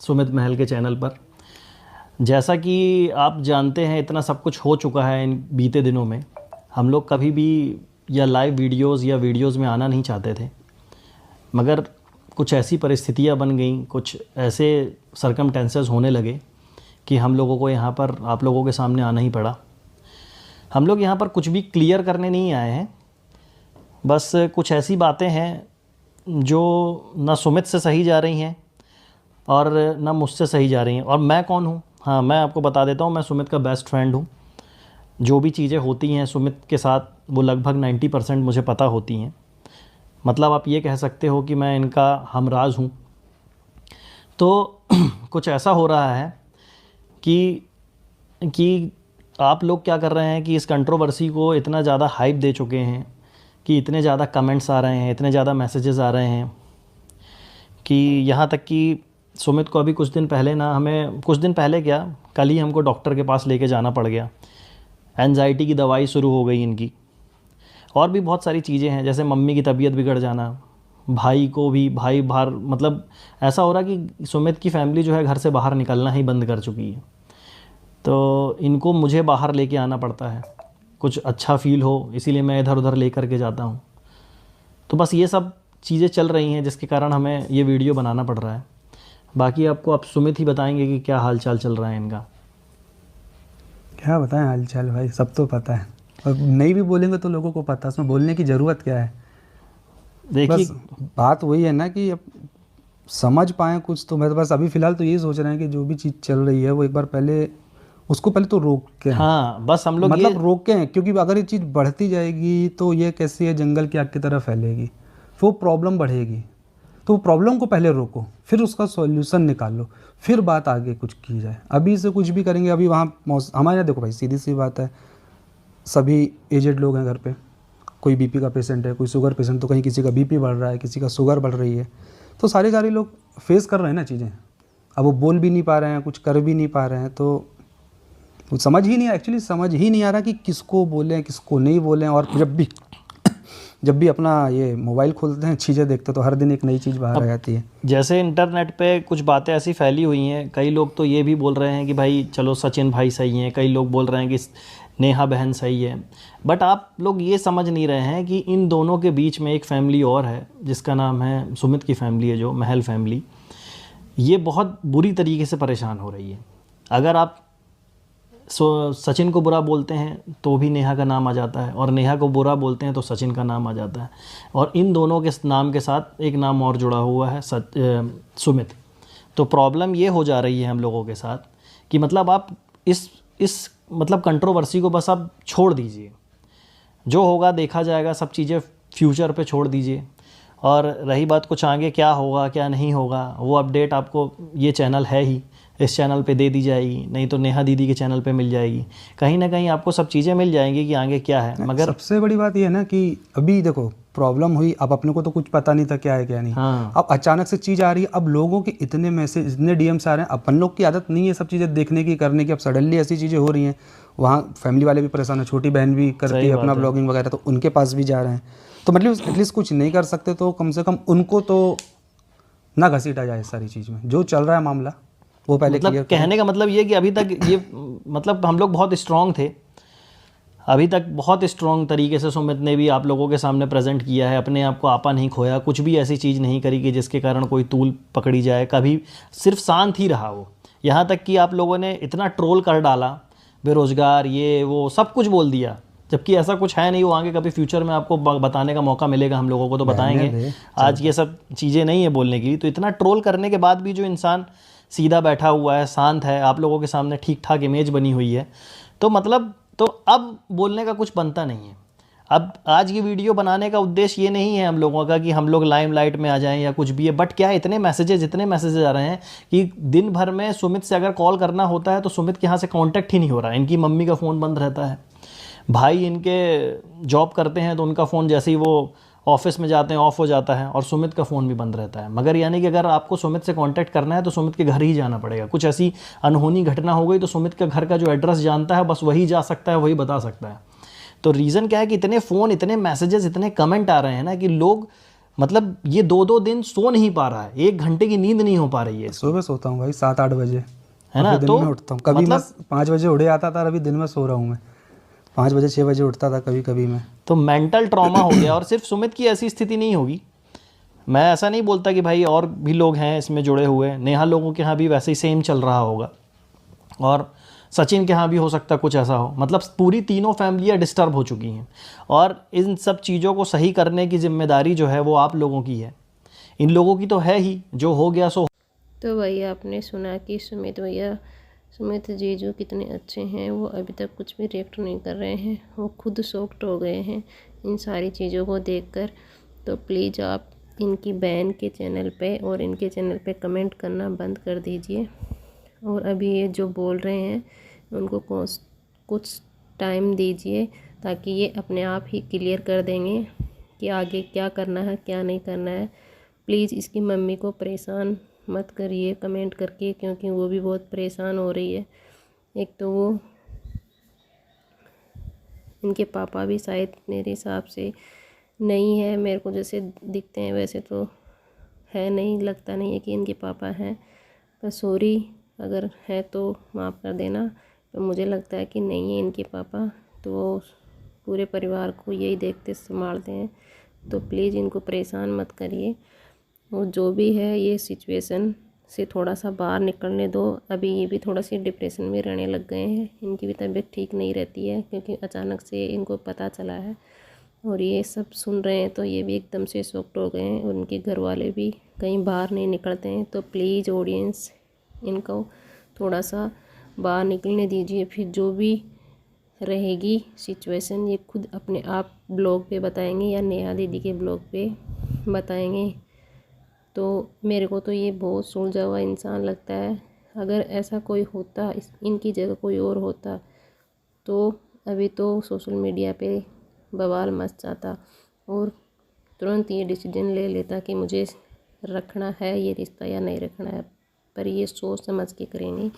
सुमित महल के चैनल पर। जैसा कि आप जानते हैं इतना सब कुछ हो चुका है इन बीते दिनों में, हम लोग कभी भी या लाइव वीडियोस या वीडियोस में आना नहीं चाहते थे, मगर कुछ ऐसी परिस्थितियां बन गई, कुछ ऐसे सरकमटेंसेस होने लगे कि हम लोगों को यहाँ पर आप लोगों के सामने आना ही पड़ा। हम लोग यहाँ पर कुछ भी क्लियर करने नहीं आए हैं, बस कुछ ऐसी बातें हैं जो ना सुमित से सही जा रही हैं और ना मुझसे सही जा रही हैं। और मैं कौन हूँ? हाँ, मैं आपको बता देता हूँ, मैं सुमित का बेस्ट फ्रेंड हूँ। जो भी चीज़ें होती हैं सुमित के साथ वो लगभग 90% मुझे पता होती हैं। मतलब आप ये कह सकते हो कि मैं इनका हमराज हूँ। तो कुछ ऐसा हो रहा है कि आप लोग क्या कर रहे हैं कि इस कंट्रोवर्सी को इतना ज़्यादा हाइप दे चुके हैं कि इतने ज़्यादा कमेंट्स आ रहे हैं, इतने ज़्यादा मैसेजेस आ रहे हैं कि यहाँ तक कि सुमित को अभी कुछ दिन पहले ना, हमें कुछ दिन पहले क्या, कल ही हमको डॉक्टर के पास लेके जाना पड़ गया। एंजाइटी की दवाई शुरू हो गई इनकी, और भी बहुत सारी चीज़ें हैं, जैसे मम्मी की तबीयत बिगड़ जाना, भाई को भी, भाई बाहर, मतलब ऐसा हो रहा कि सुमित की फैमिली जो है घर से बाहर निकलना ही बंद कर चुकी है। तो इनको मुझे बाहर लेके आना पड़ता है, कुछ अच्छा फील हो इसीलिए मैं इधर उधर ले कर के जाता हूँ। तो बस ये सब चीज़ें चल रही हैं जिसके कारण हमें ये वीडियो बनाना पड़ रहा है। बाकी आपको आप सुमित ही बताएंगे कि क्या हाल चाल चल रहा है इनका। क्या बताएं हाल चाल भाई, सब तो पता है, और नहीं भी बोलेंगे तो लोगों को पता है, उसमें बोलने की ज़रूरत क्या है। देखिए, बस बात वही है ना कि अब समझ पाएँ कुछ। तो मैं तो बस अभी फ़िलहाल तो यही सोच रहे हैं कि जो भी चीज़ चल रही है वो एक बार पहले उसको पहले तो रोक के, हाँ बस हम लोग मतलब ये रोकें, क्योंकि अगर ये चीज़ बढ़ती जाएगी तो ये कैसी है, जंगल की आग की तरह फैलेगी, फिर वो प्रॉब्लम बढ़ेगी। तो प्रॉब्लम को पहले रोको, फिर उसका सॉल्यूशन निकालो, फिर बात आगे कुछ की जाए। अभी से कुछ भी करेंगे, अभी वहाँ हमारे यहाँ देखो भाई, सीधी सी बात है, सभी एजेड लोग हैं घर पे, कोई बीपी का पेशेंट है, कोई शुगर पेशेंट, तो कहीं किसी का बीपी बढ़ रहा है, किसी का शुगर बढ़ रही है, तो सारे लोग फेस कर रहे हैं ना चीज़ें। अब वो बोल भी नहीं पा रहे हैं, कुछ कर भी नहीं पा रहे हैं, तो कुछ समझ ही नहीं, एक्चुअली समझ ही नहीं आ रहा कि किसको बोलें किसको नहीं बोलें। और जब भी अपना ये मोबाइल खोलते हैं, चीज़ें देखते हैं, तो हर दिन एक नई चीज़ बाहर आ जाती है। जैसे इंटरनेट पे कुछ बातें ऐसी फैली हुई हैं, कई लोग तो ये भी बोल रहे हैं कि भाई चलो सचिन भाई सही हैं, कई लोग बोल रहे हैं कि नेहा बहन सही है। बट आप लोग ये समझ नहीं रहे हैं कि इन दोनों के बीच में एक फैमिली और है जिसका नाम है सुमित की फैमिली है, जो महल फैमिली। ये बहुत बुरी तरीके से परेशान हो रही है। अगर आप सचिन को बुरा बोलते हैं तो भी नेहा का नाम आ जाता है, और नेहा को बुरा बोलते हैं तो सचिन का नाम आ जाता है, और इन दोनों के नाम के साथ एक नाम और जुड़ा हुआ है, सुमित। तो प्रॉब्लम ये हो जा रही है हम लोगों के साथ कि मतलब आप इस मतलब कंट्रोवर्सी को बस आप छोड़ दीजिए, जो होगा देखा जाएगा, सब चीज़ें फ्यूचर पे छोड़ दीजिए। और रही बात कुछ आगे क्या होगा क्या नहीं होगा, वो अपडेट आपको ये चैनल है ही, इस चैनल पे दे दी जाएगी, नहीं तो नेहा दीदी के चैनल पे मिल जाएगी, कहीं ना कहीं आपको सब चीज़ें मिल जाएंगी कि आगे क्या है। मगर सबसे बड़ी बात ये है ना कि अभी देखो प्रॉब्लम हुई, अब अपने को तो कुछ पता नहीं था क्या है क्या नहीं। हाँ, अब अचानक से चीज़ आ रही है, अब लोगों के इतने मैसेज, इतने डीएम्स आ रहे हैं, अपन लोग की आदत नहीं है सब चीज़ें देखने की करने की, अब सडनली ऐसी चीज़ें हो रही हैं। वहाँ फैमिली वाले भी परेशान है, छोटी बहन भी करती है अपना ब्लॉगिंग वगैरह, तो उनके पास भी जा रहे हैं। तो मतलब एटलीस्ट कुछ नहीं कर सकते तो कम से कम उनको तो ना घसीटा जाए सारी चीज़ में, जो चल रहा है मामला वो पहले मतलब कहने का मतलब ये कि अभी तक ये मतलब हम लोग बहुत स्ट्रांग थे, अभी तक बहुत स्ट्रॉन्ग तरीके से सुमित ने भी आप लोगों के सामने प्रेजेंट किया है, अपने आप को आपा नहीं खोया, कुछ भी ऐसी चीज़ नहीं करी कि जिसके कारण कोई तूल पकड़ी जाए, कभी सिर्फ शांत ही रहा वो। यहाँ तक कि आप लोगों ने इतना ट्रोल कर डाला, बेरोज़गार ये वो सब कुछ बोल दिया, जबकि ऐसा कुछ है नहीं। वो आगे कभी फ्यूचर में आपको बताने का मौका मिलेगा हम लोगों को तो बताएंगे, आज ये सब चीज़ें नहीं है बोलने की। तो इतना ट्रोल करने के बाद भी जो इंसान सीधा बैठा हुआ है, शांत है, आप लोगों के सामने ठीक ठाक इमेज बनी हुई है, तो मतलब तो अब बोलने का कुछ बनता नहीं है। अब आज की वीडियो बनाने का उद्देश्य ये नहीं है हम लोगों का कि हम लोग लाइमलाइट में आ जाएं या कुछ भी है, बट क्या है, इतने मैसेजेस आ रहे हैं कि दिन भर में सुमित से अगर कॉल करना होता है तो सुमित के यहाँ से कांटेक्ट ही नहीं हो रहा है। इनकी मम्मी का फ़ोन बंद रहता है, भाई इनके जॉब करते हैं तो उनका फ़ोन जैसे ही वो ऑफिस में जाते हैं ऑफ हो जाता है, और सुमित का फ़ोन भी बंद रहता है। मगर यानी कि अगर आपको सुमित से कांटेक्ट करना है तो सुमित के घर ही जाना पड़ेगा। कुछ ऐसी अनहोनी घटना हो गई तो सुमित के घर का जो एड्रेस जानता है बस वही जा सकता है, वही बता सकता है। तो रीज़न क्या है कि इतने फ़ोन, इतने मैसेजेस, इतने कमेंट आ रहे हैं ना कि लोग मतलब ये 2-2 दिन सो नहीं पा रहा है, 1 घंटे की नींद नहीं हो पा रही है इसकी, सुबह सोता हूँ भाई 7-8 बजे, है ना? और फिर दिन तो में उठता हूँ। कभी मैं मतलब 5 बजे उड़े आता था, अभी दिन में सो रहा हूँ मैं 5 बजे 6 बजे उठता था कभी कभी मैं। तो मेंटल ट्रॉमा हो गया। और सिर्फ सुमित की ऐसी स्थिति नहीं होगी, मैं ऐसा नहीं बोलता कि भाई और भी लोग हैं इसमें जुड़े हुए, नेहा लोगों के यहाँ भी वैसे ही सेम चल रहा होगा, और सचिन के यहाँ भी हो सकता है कुछ ऐसा हो। मतलब पूरी तीनों फैमिलियाँ डिस्टर्ब हो चुकी हैं, और इन सब चीज़ों को सही करने की जिम्मेदारी जो है वो आप लोगों की है। इन लोगों की तो है ही, जो हो गया सो। तो भैया आपने सुना कि सुमित जीजू कितने अच्छे हैं। वो अभी तक कुछ भी रिएक्ट नहीं कर रहे हैं, वो खुद शॉक्ड हो गए हैं इन सारी चीज़ों को देखकर। तो प्लीज़ आप इनकी बहन के चैनल पे और इनके चैनल पे कमेंट करना बंद कर दीजिए, और अभी ये जो बोल रहे हैं उनको कुछ टाइम दीजिए, ताकि ये अपने आप ही क्लियर कर देंगे कि आगे क्या करना है क्या नहीं करना है। प्लीज़ इसकी मम्मी को परेशान मत करिए कमेंट करके, क्योंकि वो भी बहुत परेशान हो रही है। एक तो वो इनके पापा भी शायद मेरे हिसाब से नहीं है, मेरे को जैसे दिखते हैं वैसे तो है नहीं, लगता नहीं है कि इनके पापा हैं। पर सॉरी अगर है तो माफ़ कर देना, पर मुझे लगता है कि नहीं है इनके पापा, तो वो पूरे परिवार को यही देखते संभालते हैं। तो प्लीज़ इनको परेशान मत करिए, और जो भी है ये सिचुएशन से थोड़ा सा बाहर निकलने दो। अभी ये भी थोड़ा सी डिप्रेशन में रहने लग गए हैं, इनकी भी तबीयत ठीक नहीं रहती है, क्योंकि अचानक से इनको पता चला है, और ये सब सुन रहे हैं तो ये भी एकदम से शॉक्ड हो गए हैं, और उनके घर वाले भी कहीं बाहर नहीं निकलते हैं। तो प्लीज़ ऑडियंस इनको थोड़ा सा बाहर निकलने दीजिए, फिर जो भी रहेगी सिचुएशन ये खुद अपने आप ब्लॉग पे बताएंगे या नेहा दीदी के ब्लॉग पे बताएंगे। तो मेरे को तो ये बहुत सुलझा हुआ इंसान लगता है। अगर ऐसा कोई होता, इनकी जगह कोई और होता, तो अभी तो सोशल मीडिया पे बवाल मच जाता और तुरंत ये डिसीजन ले लेता कि मुझे रखना है ये रिश्ता या नहीं रखना है। पर ये सोच समझ के करेंगे।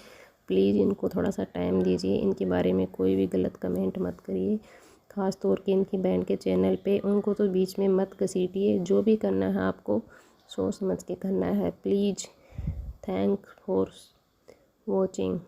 प्लीज़ इनको थोड़ा सा टाइम दीजिए, इनके बारे में कोई भी गलत कमेंट मत करिए, ख़ास तौर के इनकी बहन के चैनल पे। उनको तो बीच में मत घसीटिए, जो भी करना है आपको सोच समझ के करना है। Please thank for watching.